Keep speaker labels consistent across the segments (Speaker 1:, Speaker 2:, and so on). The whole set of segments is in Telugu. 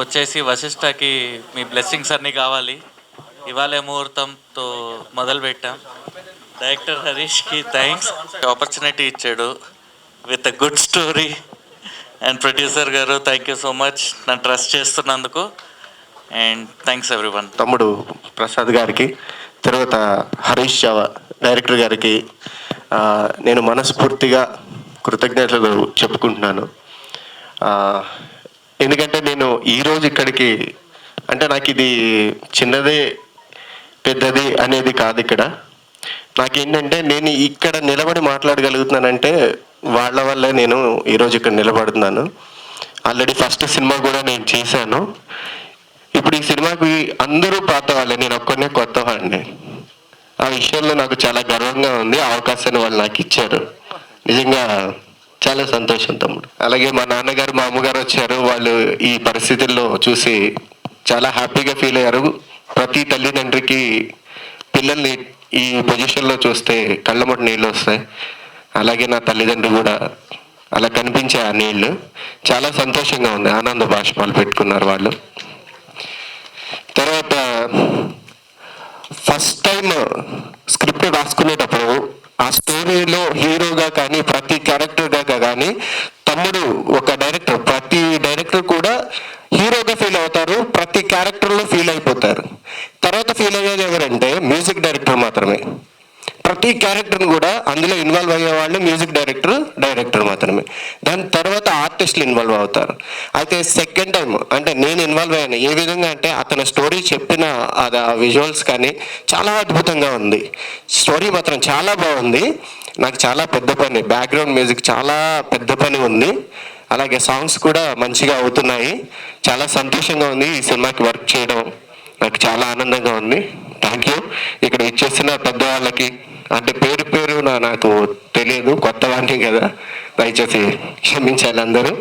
Speaker 1: వచ్చేసి వశిష్ఠకి మీ బ్లెస్సింగ్స్ అన్నీ కావాలి. ఇవాళ ముహూర్తంతో మొదలుపెట్టాం. డైరెక్టర్ హరీష్కి థ్యాంక్స్, ఆపర్చునిటీ ఇచ్చాడు with a good story. And producer గారు థ్యాంక్ యూ సో మచ్ నన్ను ట్రస్ట్ చేస్తున్నందుకు. And thanks everyone.
Speaker 2: తమ్ముడు ప్రసాద్ గారికి, తర్వాత హరీష్ చావా డైరెక్టర్ గారికి నేను మనస్ఫూర్తిగా కృతజ్ఞతలు చెప్పుకుంటున్నాను. ఎందుకంటే నేను ఈరోజు ఇక్కడికి అంటే నాకు ఇది చిన్నదే పెద్దది అనేది కాదు. ఇక్కడ నాకేంటంటే నేను ఇక్కడ నిలబడి మాట్లాడగలుగుతున్నానంటే వాళ్ళ వల్లే నేను ఈరోజు ఇక్కడ నిలబడుతున్నాను. ఆల్రెడీ ఫస్ట్ సినిమా కూడా నేను చేశాను. ఇప్పుడు ఈ సినిమాకి అందరూ పాత వాళ్ళే, నేను ఒక్కనే కొత్త వాడిని. ఆ విషయంలో నాకు చాలా గర్వంగా ఉంది. ఆ అవకాశాన్ని వాళ్ళు నాకు ఇచ్చారు. నిజంగా చాలా సంతోషం తమ్ముడు. అలాగే మా నాన్నగారు మా అమ్మగారు వచ్చారు. వాళ్ళు ఈ పరిస్థితుల్లో చూసి చాలా హ్యాపీగా ఫీల్ అయ్యారు. ప్రతి తల్లిదండ్రికి పిల్లల్ని ఈ పొజిషన్లో చూస్తే కళ్ళమట నీళ్ళు వస్తాయి. అలాగే నా తల్లిదండ్రులు కూడా అలా కనిపించే ఆ నీళ్ళు చాలా సంతోషంగా ఉంది. ఆనంద బాష్పాలు పెట్టుకున్నారు వాళ్ళు. తర్వాత ఫస్ట్ టైం స్క్రిప్ట్ రాసుకునేటప్పుడు ఆ స్టోరీలో హీరోగా కానీ ప్రతి క్యారెక్టర్గా కానీ తమ్ముడు ఒక డైరెక్టర్, ప్రతి డైరెక్టర్ కూడా హీరోగా ఫీల్ అవుతారు, ప్రతి క్యారెక్టర్లో ఫీల్ అయిపోతారు. తర్వాత ఫీల్ అయ్యేది ఎవరంటే మ్యూజిక్ డైరెక్టర్ మాత్రమే. ప్రతి క్యారెక్టర్ని కూడా అందులో ఇన్వాల్వ్ అయ్యే వాళ్ళు మ్యూజిక్ డైరెక్టర్ మాత్రమే. దాని తర్వాత ఆర్టిస్టులు ఇన్వాల్వ్ అవుతారు. అయితే సెకండ్ టైం అంటే నేను ఇన్వాల్వ్ అయ్యాను. ఏ విధంగా అంటే అతను స్టోరీ చెప్పిన అది ఆ విజువల్స్ కానీ చాలా అద్భుతంగా ఉంది. స్టోరీ మాత్రం చాలా బాగుంది. నాకు చాలా పెద్ద పని, బ్యాక్గ్రౌండ్ మ్యూజిక్ చాలా పెద్ద పని ఉంది. అలాగే సాంగ్స్ కూడా మంచిగా అవుతున్నాయి. చాలా సంతోషంగా ఉంది ఈ సినిమాకి వర్క్ చేయడం. నాకు చాలా ఆనందంగా ఉంది. Thank you. ఇక్కడ ఇచ్చేసిన పెద్దవాళ్ళకి, అంటే పేరు పేరు నాకు తెలియదు, కొత్త వాడిని కదా, దయచేసి క్షమించాలి అందరూ.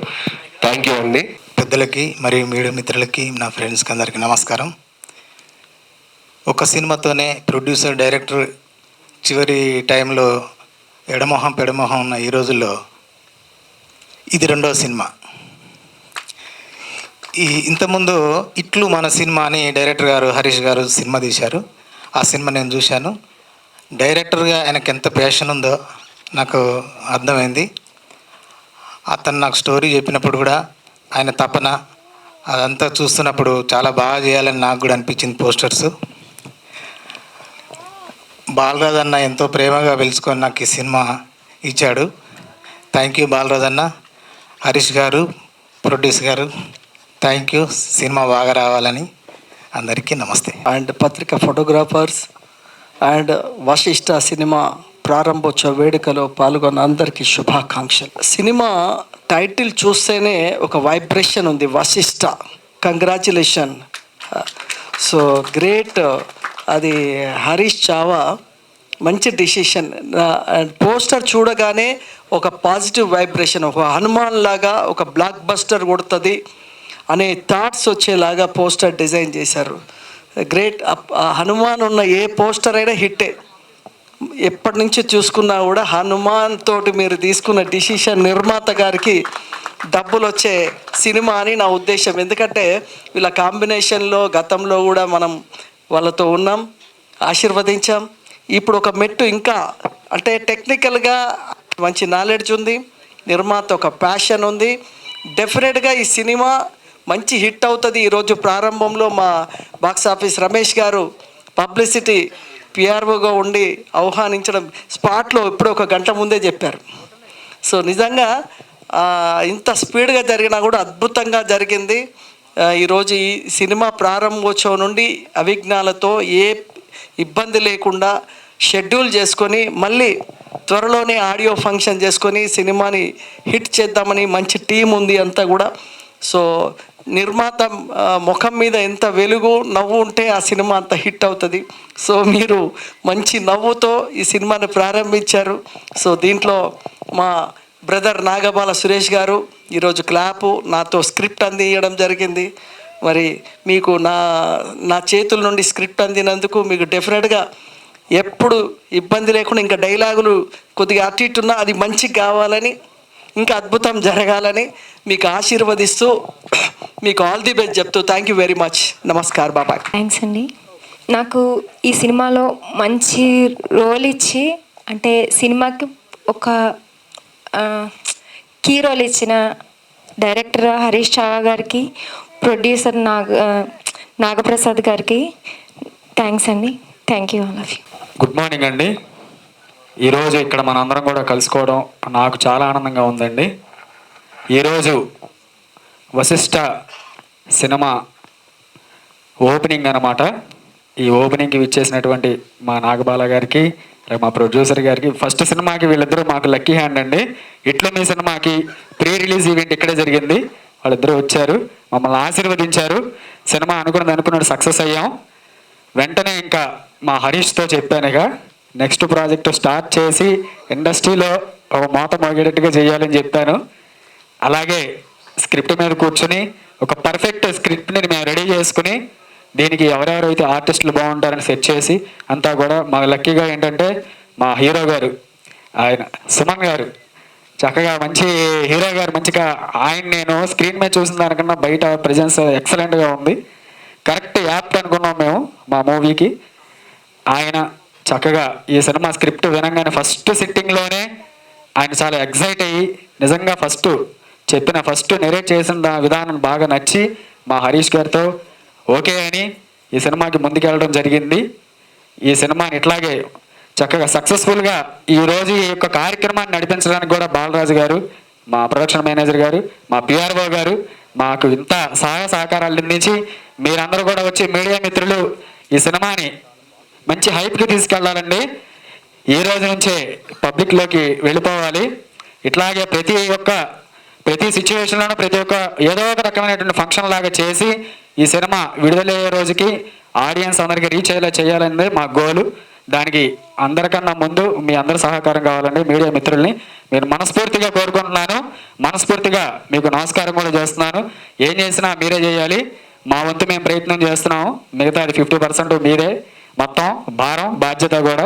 Speaker 2: థ్యాంక్ యూ అండి.
Speaker 3: పెద్దలకి మరియు మీడియా మిత్రులకి, నా ఫ్రెండ్స్కి అందరికీ నమస్కారం. ఒక సినిమాతోనే ప్రొడ్యూసర్ డైరెక్టర్ చివరి టైంలో ఎడమొహం పెడమొహం ఉన్న ఈ రోజుల్లో ఇది రెండవ సినిమా. ఇంతకుముందు ఇట్లు మన సినిమా అని డైరెక్టర్ గారు హరీష్ గారు సినిమా తీశారు. ఆ సినిమా నేను చూశాను. డైరెక్టర్గా ఆయనకు ఎంత ప్యాషన్ ఉందో నాకు అర్థమైంది. అతను నాకు స్టోరీ చెప్పినప్పుడు కూడా ఆయన తపన అదంతా చూస్తున్నప్పుడు చాలా బాగా చేయాలని నాకు కూడా అనిపించింది. పోస్టర్స్ బాలరాజ్ అన్న ఎంతో ప్రేమగా పిలుచుకొని నాకు ఈ సినిమా ఇచ్చాడు. థ్యాంక్ యూ బాలరాజ్ అన్న. హరీష్ గారు, ప్రొడ్యూసర్ గారు, థ్యాంక్ యూ. సినిమా బాగా రావాలని అందరికీ నమస్తే.
Speaker 4: అండ్ పత్రిక ఫోటోగ్రాఫర్స్ అండ్ వశిష్ఠ సినిమా ప్రారంభోత్సవ వేడుకలో పాల్గొన్న అందరికీ శుభాకాంక్షలు. సినిమా టైటిల్ చూస్తేనే ఒక వైబ్రేషన్ ఉంది, వశిష్ఠ. కంగ్రాచులేషన్. So great. అది హరీష్ చావా మంచి డిసిషన్. పోస్టర్ చూడగానే ఒక పాజిటివ్ వైబ్రేషన్, ఒక హనుమాన్ లాగా ఒక బ్లాక్ బస్టర్ కొడుతుంది అనే థాట్స్ వచ్చేలాగా పోస్టర్ డిజైన్ చేశారు. గ్రేట్. హనుమాన్ ఉన్న ఏ పోస్టర్ అయినా హిట్టే. ఎప్పటి నుంచి చూసుకున్నా కూడా హనుమాన్ తోటి మీరు తీసుకున్న డిసిషన్ నిర్మాత గారికి డబ్బులు వచ్చే సినిమా అని నా ఉద్దేశం. ఎందుకంటే వీళ్ళ కాంబినేషన్లో గతంలో కూడా మనం వాళ్ళతో ఉన్నాం, ఆశీర్వదించాం. ఇప్పుడు ఒక మెట్టు ఇంకా, అంటే టెక్నికల్గా మంచి నాలెడ్జ్ ఉంది, నిర్మాత ఒక ప్యాషన్ ఉంది. డెఫినెట్గా ఈ సినిమా మంచి హిట్ అవుతుంది. ఈరోజు ప్రారంభంలో మా బాక్స్ ఆఫీస్ రమేష్ గారు పబ్లిసిటీ పిఆర్ఓగా ఉండి ఆహ్వానించడం స్పాట్లో ఇప్పుడు ఒక గంట ముందే చెప్పారు. సో నిజంగా ఇంత స్పీడ్గా జరిగినా కూడా అద్భుతంగా జరిగింది. ఈరోజు ఈ సినిమా ప్రారంభోత్సవం నుండి అవిఘ్నాలతో ఏ ఇబ్బంది లేకుండా షెడ్యూల్ చేసుకొని మళ్ళీ త్వరలోనే ఆడియో ఫంక్షన్ చేసుకొని సినిమాని హిట్ చేద్దామని మంచి టీం ఉంది అంతా కూడా. సో నిర్మాత ముఖం మీద ఎంత వెలుగు నవ్వు ఉంటే ఆ సినిమా అంత హిట్ అవుతుంది. సో మీరు మంచి నవ్వుతో ఈ సినిమాని ప్రారంభించారు. సో దీంట్లో మా బ్రదర్ నాగబాల సురేష్ గారు ఈరోజు క్లాపు నాతో స్క్రిప్ట్ అందించడం జరిగింది. మరి మీకు నా చేతుల నుండి స్క్రిప్ట్ అందినందుకు మీకు డెఫినెట్గా ఎప్పుడు ఇబ్బంది లేకుండా ఇంకా డైలాగులు కొద్దిగా అటు ఇటున్నా అది మంచిగా కావాలని ఇంకా అద్భుతం జరగాలని మీకు ఆశీర్వదిస్తూ మీకు ఆల్ ది బెస్ట్ చెప్తూ thank you very much. Namaskar, బాబాయ్.
Speaker 5: థ్యాంక్స్ అండి. నాకు ఈ సినిమాలో మంచి రోల్ ఇచ్చి అంటే సినిమాకి ఒక కీ రోల్ ఇచ్చిన డైరెక్టర్ హరీష్ చావా గారికి, ప్రొడ్యూసర్ నాగప్రసాద్ గారికి థ్యాంక్స్ అండి. Thank you all of you.
Speaker 6: Good morning అండి. ఈరోజు ఇక్కడ మనందరం కూడా కలుసుకోవడం నాకు చాలా ఆనందంగా ఉందండి. ఈరోజు వశిష్ఠ సినిమా ఓపెనింగ్ అన్నమాట. ఈ ఓపెనింగ్కి విచ్చేసినటువంటి మా నాగబాల గారికి, మా ప్రొడ్యూసర్ గారికి, ఫస్ట్ సినిమాకి వీళ్ళిద్దరూ మాకు లక్కీ హ్యాండ్ అండి. ఇట్లా మీ సినిమాకి ప్రీ రిలీజ్ ఈవెంట్ ఇక్కడే జరిగింది. వాళ్ళిద్దరూ వచ్చారు, మమ్మల్ని ఆశీర్వదించారు. సినిమా అనుకున్నట్టు సక్సెస్ అయ్యాం. వెంటనే ఇంకా మా హరీష్తో చెప్పానుగా నెక్స్ట్ ప్రాజెక్టు స్టార్ట్ చేసి ఇండస్ట్రీలో ఒక మోత మోగేటట్టుగా చేయాలని చెప్పాను. అలాగే స్క్రిప్ట్ మీద కూర్చొని ఒక పర్ఫెక్ట్ స్క్రిప్ట్ని మేము రెడీ చేసుకుని దీనికి ఎవరెవరైతే ఆర్టిస్టులు బాగుంటారని సెట్ చేసి అంతా కూడా మా లక్కీగా ఏంటంటే మా హీరో గారు ఆయన సుమన్ గారు చక్కగా మంచి హీరో గారు మంచిగా ఆయన నేను స్క్రీన్ మీద చూసిన దానికన్నా బయట ప్రజెన్స్ ఎక్సలెంట్గా ఉంది. కరెక్ట్ యాప్ట్ అనుకున్నాం మేము మా మూవీకి. ఆయన చక్కగా ఈ సినిమా స్క్రిప్ట్ వినంగానే ఫస్ట్ సిట్టింగ్లోనే ఆయన చాలా ఎగ్జైట్ అయ్యి నిజంగా ఫస్ట్ నెరేట్ చేసిన విధానం బాగా నచ్చి మా హరీష్ గారితో ఓకే అని ఈ సినిమాకి ముందుకెళ్ళడం జరిగింది. ఈ సినిమాని ఇట్లాగే చక్కగా సక్సెస్ఫుల్గా ఈరోజు ఈ యొక్క కార్యక్రమాన్ని నడిపించడానికి కూడా బాలరాజు గారు, మా ప్రొడక్షన్ మేనేజర్ గారు, మా పిఆర్ఓ గారు మాకు ఇంత సహాయ సహకారాలు అందించి మీరందరూ కూడా వచ్చి మీడియా మిత్రులు ఈ సినిమాని మంచి హైప్కి తీసుకెళ్ళాలండి. ఈ రోజు నుంచే పబ్లిక్లోకి వెళ్ళిపోవాలి. ఇట్లాగే ప్రతి సిచ్యువేషన్లోనూ ఏదో ఒక రకమైనటువంటి ఫంక్షన్ లాగా చేసి ఈ సినిమా విడుదలయ్యే రోజుకి ఆడియన్స్ అందరికీ రీచ్ అయ్యేలా చేయాలనేది మా గోలు. దానికి అందరికన్నా ముందు మీ అందరి సహకారం కావాలండి. మీడియా మిత్రుల్ని నేను మనస్ఫూర్తిగా కోరుకుంటున్నాను. మనస్ఫూర్తిగా మీకు నమస్కారం కూడా చేస్తున్నాను. ఏం చేసినా మీరే చేయాలి. మా వంతు మేము ప్రయత్నం చేస్తున్నాము. మిగతాది 50% మీరే మొత్తం భారం బాధ్యత కూడా.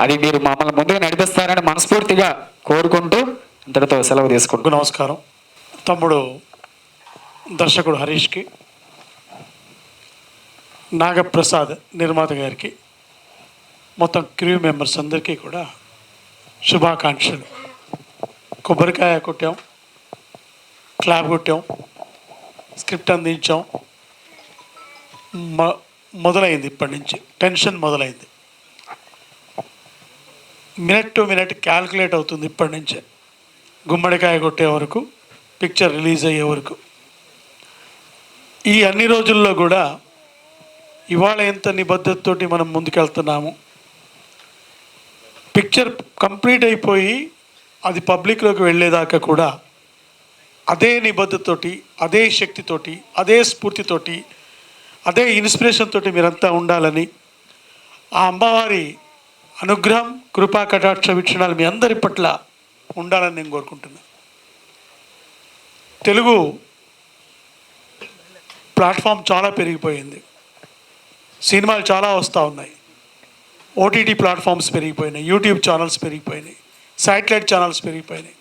Speaker 6: అది మీరు మమ్మల్ని ముందుగా నడిపిస్తారని మనస్ఫూర్తిగా కోరుకుంటూ ఇంతటితో సెలవు తీసుకుంటూ
Speaker 7: నమస్కారం. తమ్ముడు దర్శకుడు హరీష్కి, నాగప్రసాద్ నిర్మాత గారికి, మొత్తం క్రూ మెంబర్స్ అందరికీ కూడా శుభాకాంక్షలు. కొబ్బరికాయ కొట్టాం, క్లాప్ కొట్టాం, స్క్రిప్ట్ అందించాం. మొదలైంది ఇప్పటి నుంచి టెన్షన్ మొదలైంది. మినిట్ టు మినిట్ క్యాల్కులేట్ అవుతుంది ఇప్పటి నుంచే. గుమ్మడికాయ కొట్టే వరకు, పిక్చర్ రిలీజ్ అయ్యే వరకు. ఈ అన్ని రోజుల్లో కూడా ఇవాళ ఎంత నిబద్ధతతోటి మనం ముందుకెళ్తున్నాము. పిక్చర్ కంప్లీట్ అయిపోయి అది పబ్లిక్లోకి వెళ్ళేదాకా కూడా అదే నిబద్ధతతోటి, అదే శక్తితోటి, అదే స్ఫూర్తితోటి, అదే ఇన్స్పిరేషన్ తోటి మీరంతా ఉండాలని, ఆ అమ్మవారి అనుగ్రహం, కృపా కటాక్ష వీక్షణాలు మీ అందరి పట్ల ఉండాలని నేను కోరుకుంటున్నాను. తెలుగు ప్లాట్ఫామ్ చాలా పెరిగిపోయింది. సినిమాలు చాలా వస్తూ ఉన్నాయి. ఓటీటీ ప్లాట్ఫామ్స్ పెరిగిపోయినాయి, యూట్యూబ్ ఛానల్స్ పెరిగిపోయినాయి, శాటిలైట్ ఛానల్స్ పెరిగిపోయినాయి.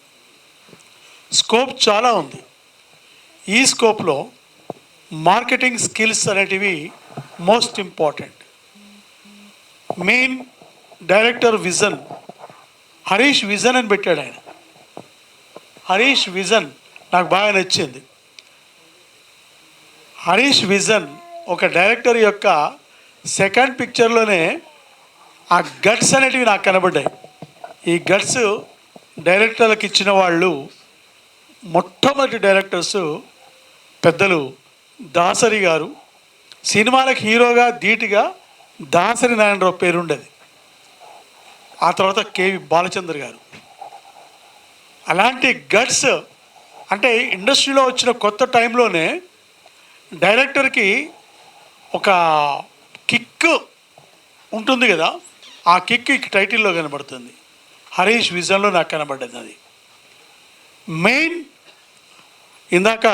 Speaker 7: స్కోప్ చాలా ఉంది. ఈ స్కోప్లో మార్కెటింగ్ స్కిల్స్ అనేటివి most important. Main director vision, Harish vision అని పెట్టాడు ఆయన. హరీష్ విజన్ నాకు బాగా నచ్చింది. హరీష్ విజన్ ఒక డైరెక్టర్ యొక్క సెకండ్ పిక్చర్లోనే ఆ గట్స్ అనేటివి నాకు కనబడ్డాయి. ఈ గట్స్ డైరెక్టర్లకు ఇచ్చిన వాళ్ళు మొట్టమొదటి డైరెక్టర్స్ పెద్దలు దాసరి గారు. సినిమాలకు హీరోగా ధీటుగా దాసరి నారాయణరావు పేరుండేది. ఆ తర్వాత కేవి బాలచంద్ర గారు. అలాంటి గట్స్ అంటే ఇండస్ట్రీలో వచ్చిన కొత్త టైంలోనే డైరెక్టర్కి ఒక కిక్ ఉంటుంది కదా, ఆ కిక్ టైటిల్లో కనబడుతుంది. హరీష్ విజన్లో నాకు కనబడ్డది అది. మెయిన్ ఇందాక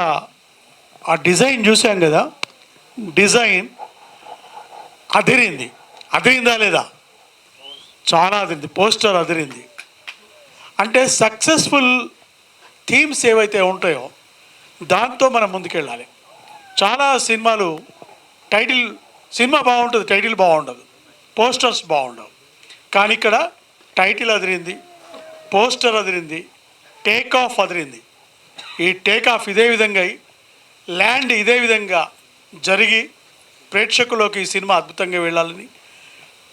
Speaker 7: ఆ డిజైన్ చూసాం కదా, డిజైన్ అదిరిందా లేదా? చాలా అదిరింది. పోస్టర్ అదిరింది. అంటే సక్సెస్ఫుల్ థీమ్స్ ఏవైతే ఉంటాయో దాంతో మనం ముందుకెళ్ళాలి. చాలా సినిమాలు సినిమా బాగుంటుంది, టైటిల్ బాగుండదు, పోస్టర్స్ బాగుండవు. కానీ ఇక్కడ టైటిల్ అదిరింది, పోస్టర్ అదిరింది, టేక్ ఆఫ్ అదిరింది. ఈ టేక్ ఆఫ్ ఇదే విధంగా ల్యాండ్ ఇదే విధంగా జరిగి ప్రేక్షకులోకి ఈ సినిమా అద్భుతంగా వెళ్ళాలని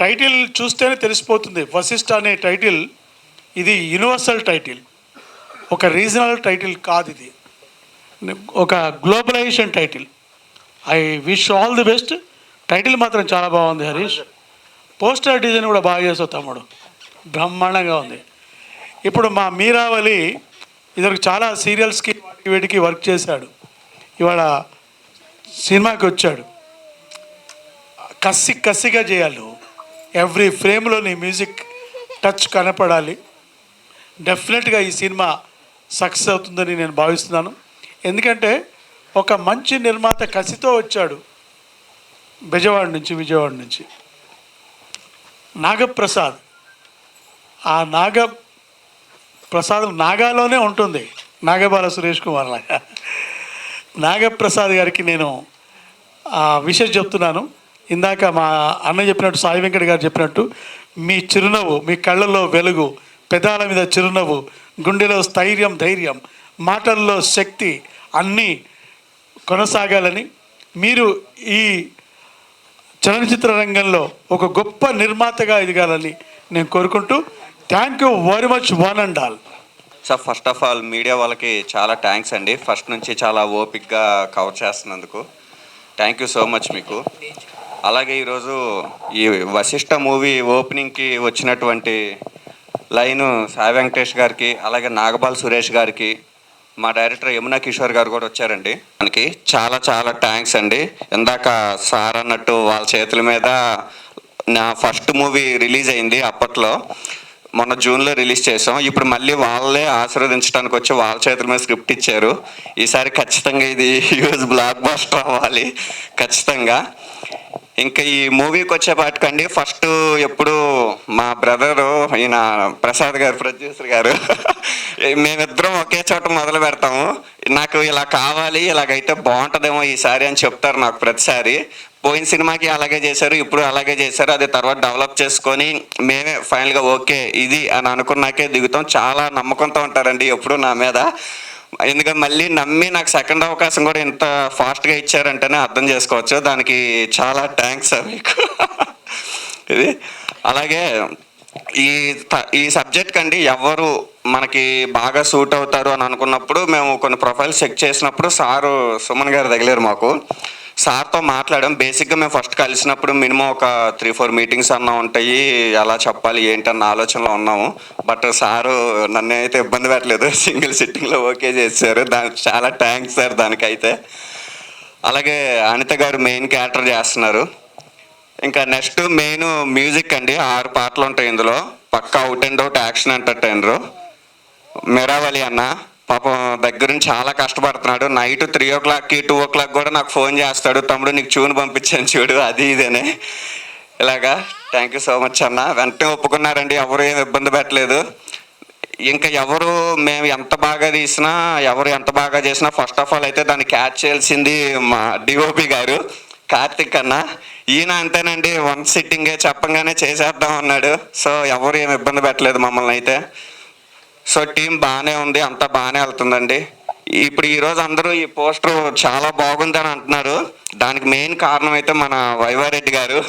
Speaker 7: టైటిల్ చూస్తేనే తెలిసిపోతుంది. వశిష్ఠ అనే టైటిల్ ఇది యూనివర్సల్ టైటిల్, ఒక రీజనల్ టైటిల్ కాదు, ఇది ఒక globalization title. I wish all the best. Title మాత్రం చాలా బాగుంది హరీష్. పోస్టర్ డిజైన్ కూడా బాగా చేస్తావు తమ్ముడు, బ్రహ్మాండంగా ఉంది. ఇప్పుడు మా మీరావళి ఇద్దరికి చాలా సీరియల్స్కి వీటికి వర్క్ చేశాడు, ఇవాళ సినిమాకి వచ్చాడు. కసిగా చేయాలి, ఎవ్రీ ఫ్రేమ్లో నీ మ్యూజిక్ టచ్ కనపడాలి. డెఫినెట్గా ఈ సినిమా సక్సెస్ అవుతుందని నేను భావిస్తున్నాను. ఎందుకంటే ఒక మంచి నిర్మాత కసితో వచ్చాడు విజయవాడ నుంచి నాగప్రసాద్. ఆ నాగప్రసాద్ నాగాలోనే ఉంటుంది, నాగబాల సురేష్ కుమార్ లాగా. నాగప్రసాద్ గారికి నేను విషయం చెప్తున్నాను. ఇందాక మా అన్న చెప్పినట్టు, సాయి వెంకట గారు చెప్పినట్టు, మీ చిరునవ్వు, మీ కళ్ళల్లో వెలుగు, పెదాల మీద చిరునవ్వు, గుండెలో స్థైర్యం, ధైర్యం, మాటల్లో శక్తి అన్నీ కొనసాగాలని, మీరు ఈ చలనచిత్ర రంగంలో ఒక గొప్ప నిర్మాతగా ఎదగాలని నేను కోరుకుంటూ, thank you very much one and all.
Speaker 8: Sir, first of all media వాళ్ళకి చాలా థ్యాంక్స్ అండి. ఫస్ట్ నుంచి చాలా ఓపిక్గా కవర్ చేస్తున్నందుకు థ్యాంక్ యూ సో మచ్ మీకు. అలాగే ఈరోజు ఈ వశిష్ఠ మూవీ ఓపెనింగ్కి వచ్చినటువంటి లైను సాయి వెంకటేష్ గారికి, అలాగే నాగబాల్ సురేష్ గారికి, మా డైరెక్టర్ యమునా కిషోర్ గారు కూడా వచ్చారండి. మనకి చాలా చాలా థ్యాంక్స్ అండి. ఇందాక సార్ అన్నట్టు వాళ్ళ చేతుల మీద నా ఫస్ట్ మూవీ రిలీజ్ అయింది. అప్పట్లో మొన్న జూన్లో రిలీజ్ చేసాం. ఇప్పుడు మళ్ళీ వాళ్ళే ఆశీర్వదించడానికి వచ్చి వాళ్ళ చేతుల మీద స్క్రిప్ట్ ఇచ్చారు. ఈసారి ఖచ్చితంగా ఇది హ్యూజ్ బ్లాక్ బస్టర్ అవ్వాలి ఖచ్చితంగా. ఇంకా ఈ మూవీకి వచ్చేపాటికండి, ఫస్ట్ ఎప్పుడు మా బ్రదరు ఈయన ప్రసాద్ గారు, ప్రొడ్యూసర్ గారు, మేమిద్దరం ఒకే చోట మొదలు పెడతాము. నాకు ఇలా కావాలి, ఇలాగైతే బాగుంటుందేమో ఈసారి అని చెప్తారు నాకు ప్రతిసారి. పోయిన సినిమాకి అలాగే చేశారు, ఇప్పుడు అలాగే చేశారు. అది తర్వాత డెవలప్ చేసుకొని మేమే ఫైనల్గా ఓకే ఇది అని అనుకున్నాకే దిగుతాం. చాలా నమ్మకంతో ఉంటారండి ఎప్పుడు నా మీద. ఎందుకంటే మళ్ళీ నమ్మి నాకు సెకండ్ అవకాశం కూడా ఇంత ఫాస్ట్గా ఇచ్చారంటేనే అర్థం చేసుకోవచ్చు. దానికి చాలా థ్యాంక్స్ సార్ మీకు. ఇది అలాగే ఈ సబ్జెక్ట్ కండి ఎవరు మనకి బాగా సూట్ అవుతారు అని అనుకున్నప్పుడు మేము కొన్ని ప్రొఫైల్స్ చెక్ చేసినప్పుడు సారు సుమన్ గారు తగిలారు మాకు. సార్తో మాట్లాడాం. బేసిక్గా మేము ఫస్ట్ కలిసినప్పుడు మినిమం ఒక 3-4 మీటింగ్స్ అన్నా ఉంటాయి, ఎలా చెప్పాలి ఏంటన్న ఆలోచనలో ఉన్నాము. బట్ సారు నన్ను అయితే ఇబ్బంది పెట్టలేదు, సింగిల్ సిట్టింగ్లో ఓకే చేశారు. దానికి చాలా థ్యాంక్స్ సార్ దానికైతే. అలాగే అనిత గారు మెయిన్ క్యారెక్టర్ చేస్తున్నారు. ఇంకా నెక్స్ట్ మెయిన్ మ్యూజిక్ అండి. 6 పాటలు ఉంటాయి ఇందులో, పక్కా out and out action entertainer. మీరావళి అన్న పాపం దగ్గరుండి చాలా కష్టపడుతున్నాడు. నైట్ 3 o'clockకి 2 o'clock కూడా నాకు ఫోన్ చేస్తాడు, తమ్ముడు నీకు ట్యూన్ పంపించాను చూడు, అది ఇదేనే ఇలాగా. థ్యాంక్ యూ సో మచ్ అన్న. వెంటనే ఒప్పుకున్నారండి, ఎవరు ఏమి ఇబ్బంది పెట్టలేదు. ఇంకా ఎవరు మేము ఎంత బాగా తీసినా, ఎవరు ఎంత బాగా చేసినా, ఫస్ట్ ఆఫ్ ఆల్ అయితే దాన్ని క్యాచ్ చేయాల్సింది మా డిఓపి గారు కార్తిక్ అన్న. ఈయన అంతేనండి, 1 సిట్టింగే చెప్పంగానే చేసేద్దాం అన్నాడు. సో ఎవరు ఏమి ఇబ్బంది పెట్టలేదు మమ్మల్ని అయితే. సో టీం బాగానే ఉంది, అంతా బాగానే వెళ్తుందండి. ఇప్పుడు ఈరోజు అందరూ ఈ పోస్టర్ చాలా బాగుందని అంటున్నారు. దానికి మెయిన్ కారణం అయితే మన వైవారెడ్డి గారు.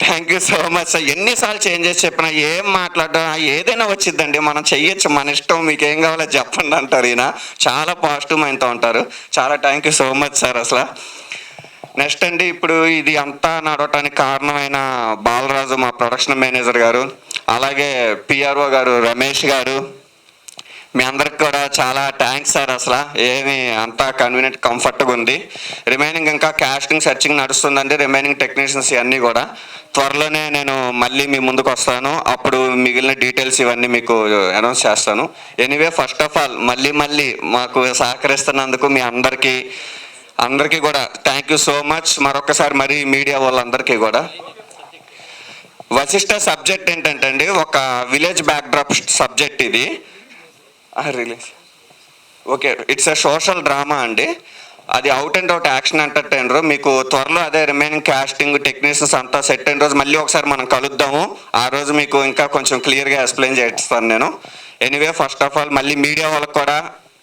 Speaker 8: Thank you so much sir. ఎన్నిసార్లు చేంజ్ చేసి చెప్పినా ఏం మాట్లాడడం ఏదైనా వచ్చిందండి, మనం చెయ్యొచ్చు, మన ఇష్టం, మీకు ఏం కావాలో చెప్పండి అంటారు. ఈయన చాలా పాజిటివ్ మైండ్తో ఉంటారు. చాలా thank you so much sir అసలు. నెక్స్ట్ అండి, ఇప్పుడు ఇది అంతా నడవటానికి కారణమైన బాలరాజు మా ప్రొడక్షన్ మేనేజర్ గారు, అలాగే పిఆర్ఓ గారు రమేష్ గారు, మీ అందరికి కూడా చాలా థ్యాంక్స్ సార్. అసలు ఏమి అంతా కన్వీనియంట్ కంఫర్ట్గా ఉంది. రిమైనింగ్ ఇంకా కాస్టింగ్ సర్చింగ్ నడుస్తుందండి. రిమైనింగ్ టెక్నీషియన్స్ ఇవన్నీ కూడా త్వరలోనే నేను మళ్ళీ మీ ముందుకు వస్తాను. అప్పుడు మిగిలిన డీటెయిల్స్ ఇవన్నీ మీకు అనౌన్స్ చేస్తాను. ఎనీవే ఫస్ట్ ఆఫ్ ఆల్ మళ్ళీ మాకు సహకరిస్తున్నందుకు మీ అందరికీ కూడా థ్యాంక్ యూ సో మచ్. మరొకసారి మరి మీడియా వాళ్ళందరికీ కూడా. వశిష్ఠ సబ్జెక్ట్ ఏంటంటే అండి, ఒక విలేజ్ బ్యాక్డ్రాప్ సబ్జెక్ట్ ఇది release. Okay, it's a social drama అండి. అది out and out action entertainer. మీకు త్వరలో అదే రిమైనింగ్ కాస్టింగ్ టెక్నీషియన్స్ అంతా సెట్ అయిన రోజు మళ్ళీ ఒకసారి మనం కలుద్దాము. ఆ రోజు మీకు ఇంకా కొంచెం క్లియర్గా ఎక్స్ప్లెయిన్ చేస్తాను నేను. ఎనీవే, ఫస్ట్ ఆఫ్ ఆల్ మళ్ళీ మీడియా వాళ్ళకి కూడా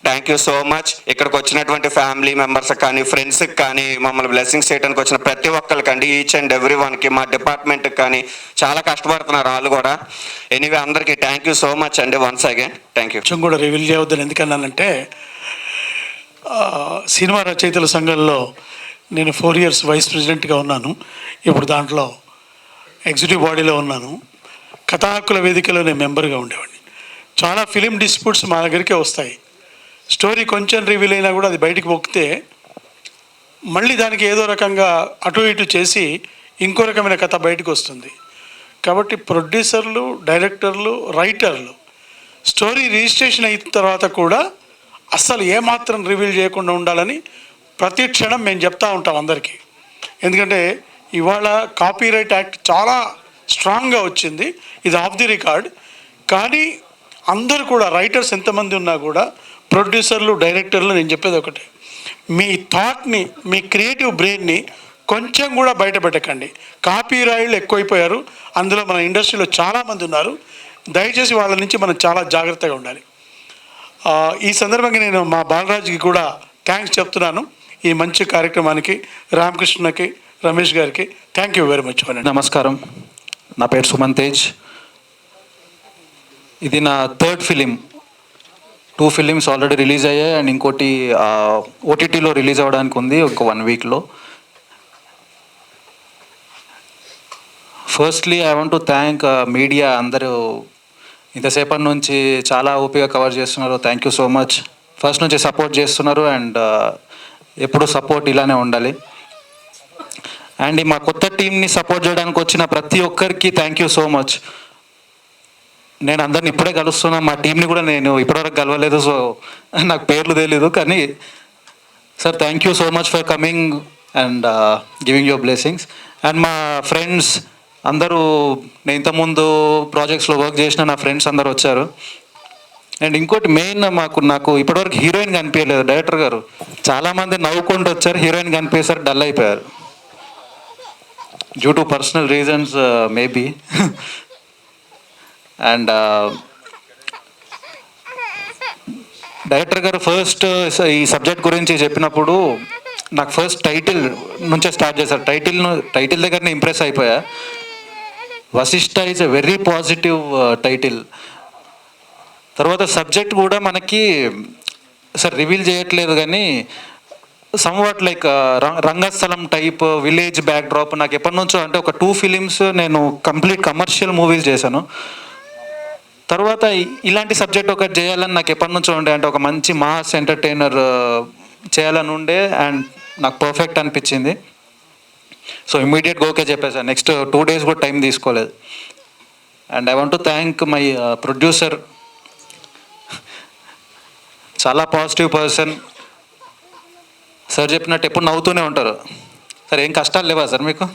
Speaker 8: థ్యాంక్ యూ సో మచ్. ఇక్కడికి వచ్చినటువంటి ఫ్యామిలీ మెంబర్స్ కానీ, ఫ్రెండ్స్కి కానీ, మమ్మల్ని బ్లెస్సింగ్స్ చేయడానికి వచ్చిన ప్రతి ఒక్కరికి అండి, ఈచ్ అండ్ ఎవ్రీ వన్కి, మా డిపార్ట్మెంట్కి కానీ చాలా కష్టపడుతున్నారు వాళ్ళు కూడా. ఎనీవే, అందరికీ థ్యాంక్ యూ సో మచ్ అండి, వన్స్ అగైన్ థ్యాంక్ యూ.
Speaker 7: కొంచెం కూడా రివీల్ చేయవద్దని ఎందుకన్నానంటే, సినిమా రచయితల సంఘంలో నేను 4 years వైస్ ప్రెసిడెంట్గా ఉన్నాను. ఇప్పుడు దాంట్లో ఎగ్జిక్యూటివ్ బాడీలో ఉన్నాను. కథా హక్కుల వేదికలో నేను మెంబర్గా ఉండేవాడిని. చాలా ఫిలిం డిస్ప్యూట్స్ మా దగ్గరికే వస్తాయి. స్టోరీ కొంచెం రివీల్ అయినా కూడా అది బయటికి పొక్కితే మళ్ళీ దానికి ఏదో రకంగా అటు ఇటు చేసి ఇంకో రకమైన కథ బయటకు వస్తుంది. కాబట్టి ప్రొడ్యూసర్లు, డైరెక్టర్లు, రైటర్లు స్టోరీ రిజిస్ట్రేషన్ అయిన తర్వాత కూడా అస్సలు ఏమాత్రం రివీల్ చేయకుండా ఉండాలని ప్రతి క్షణం మేము చెప్తా ఉంటాం అందరికీ. ఎందుకంటే ఇవాళ కాపీరైట్ యాక్ట్ చాలా స్ట్రాంగ్గా వచ్చింది, ఇది ఆఫ్ ది రికార్డ్. కానీ అందరూ కూడా రైటర్స్ ఎంతమంది ఉన్నా కూడా, ప్రొడ్యూసర్లు, డైరెక్టర్లు, నేను చెప్పేది ఒకటే, మీ థాట్ని, మీ క్రియేటివ్ బ్రెయిన్ని కొంచెం కూడా బయట పెట్టకండి. కాపీరైట్లు ఎక్కువైపోయారు, అందులో మన ఇండస్ట్రీలో చాలామంది ఉన్నారు. దయచేసి వాళ్ళ నుంచి మనం చాలా జాగ్రత్తగా ఉండాలి. ఈ సందర్భంగా నేను మా బాలరాజ్కి కూడా థ్యాంక్స్ చెప్తున్నాను. ఈ మంచి కార్యక్రమానికి రామకృష్ణకి, రమేష్ గారికి థ్యాంక్ యూ వెరీ మచ్.
Speaker 6: నమస్కారం, నా పేరు సుమన్ తేజ్. ఇది నా 3rd film. 2 films already release అయ్యాయి అండ్ ఇంకోటి ఓటీటీలో రిలీజ్ అవ్వడానికి ఉంది ఒక 1 weekలో. Firstly I want to thank media. అందరూ ఇంతసేపటి నుంచి చాలా ఓపిక కవర్ చేస్తున్నారు. Thank you so much. First నుంచి సపోర్ట్ చేస్తున్నారు అండ్ ఎప్పుడు సపోర్ట్ ఇలానే ఉండాలి. అండ్ మా కొత్త టీంని సపోర్ట్ చేయడానికి వచ్చిన ప్రతి ఒక్కరికి థ్యాంక్ యూ సో మచ్. నేను అందరిని ఇప్పుడే కలుస్తున్నా, మా టీంని కూడా నేను ఇప్పటివరకు కలవలేదు, సో నాకు పేర్లు తెలీదు. కానీ sir, thank you so much for coming and giving your blessings. And మా ఫ్రెండ్స్ అందరూ, నేను ఇంతకుముందు ప్రాజెక్ట్స్లో వర్క్ చేసిన నా ఫ్రెండ్స్ అందరూ వచ్చారు. అండ్ ఇంకోటి మెయిన్, నాకు ఇప్పటివరకు హీరోయిన్ కనిపించలేదు. డైరెక్టర్ గారు చాలామంది నవ్వుకుంటూ వచ్చారు, హీరోయిన్ కనిపించారు, డల్ అయిపోయారు. Due to personal reasons maybe. And director గారు ఫస్ట్ ఈ సబ్జెక్ట్ గురించి చెప్పినప్పుడు నాకు ఫస్ట్ టైటిల్ నుంచే స్టార్ట్ చేశారు. టైటిల్ దగ్గరనే ఇంప్రెస్ అయిపోయా. Vashishta is a very positive title. తర్వాత సబ్జెక్ట్ కూడా మనకి సార్ రివీల్ చేయట్లేదు కానీ somewhat like Rangasthalam type, village backdrop. నాకు ఎప్పటి నుంచో, అంటే ఒక 2 ఫిలిమ్స్ నేను కంప్లీట్ కమర్షియల్ మూవీస్ చేశాను. తర్వాత ఇలాంటి సబ్జెక్ట్ ఒకటి చేయాలని నాకు ఎప్పటి నుంచో ఉండే, అంటే ఒక మంచి మాస్ ఎంటర్టైనర్ చేయాలని ఉండే. అండ్ నాకు పర్ఫెక్ట్ అనిపించింది. సో ఇమ్మీడియట్గా ఓకే చెప్పేసాను. నెక్స్ట్ 2 days కూడా టైం తీసుకోలేదు. And I want to thank my producer. చాలా పాజిటివ్ పర్సన్. సార్ చెప్పినట్టు ఎప్పుడు నవ్వుతూనే ఉంటారు. సార్, ఏం కష్టాలు లేవా సార్ మీకు?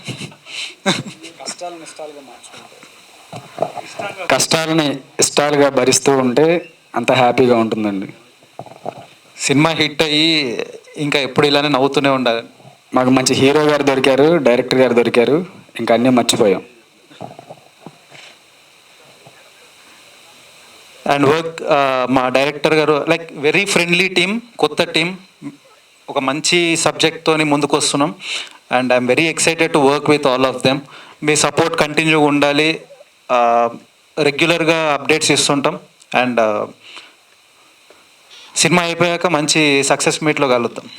Speaker 9: కష్టాలని ఇష్టాలుగా భరిస్తూ ఉంటే అంత హ్యాపీగా ఉంటుందండి.
Speaker 6: సినిమా హిట్ అయ్యి ఇంకా ఎప్పుడు ఇలానే నవ్వుతూనే ఉండాలి.
Speaker 9: మాకు మంచి హీరో గారు దొరికారు, డైరెక్టర్ గారు దొరికారు, ఇంకా అన్నీ మర్చిపోయాం.
Speaker 6: అండ్ వర్క్ మా డైరెక్టర్ గారు లైక్ వెరీ ఫ్రెండ్లీ టీమ్, కొత్త టీం, ఒక మంచి సబ్జెక్ట్తోని ముందుకు వస్తున్నాం. And I'm very excited to work with all of them. Me support కంటిన్యూగా ఉండాలి. రెగ్యులర్గా అప్డేట్స్ ఇస్తుంటాం. అండ్ సినిమా అయిపోయాక మంచి సక్సెస్ మీట్లో కలుద్దాం.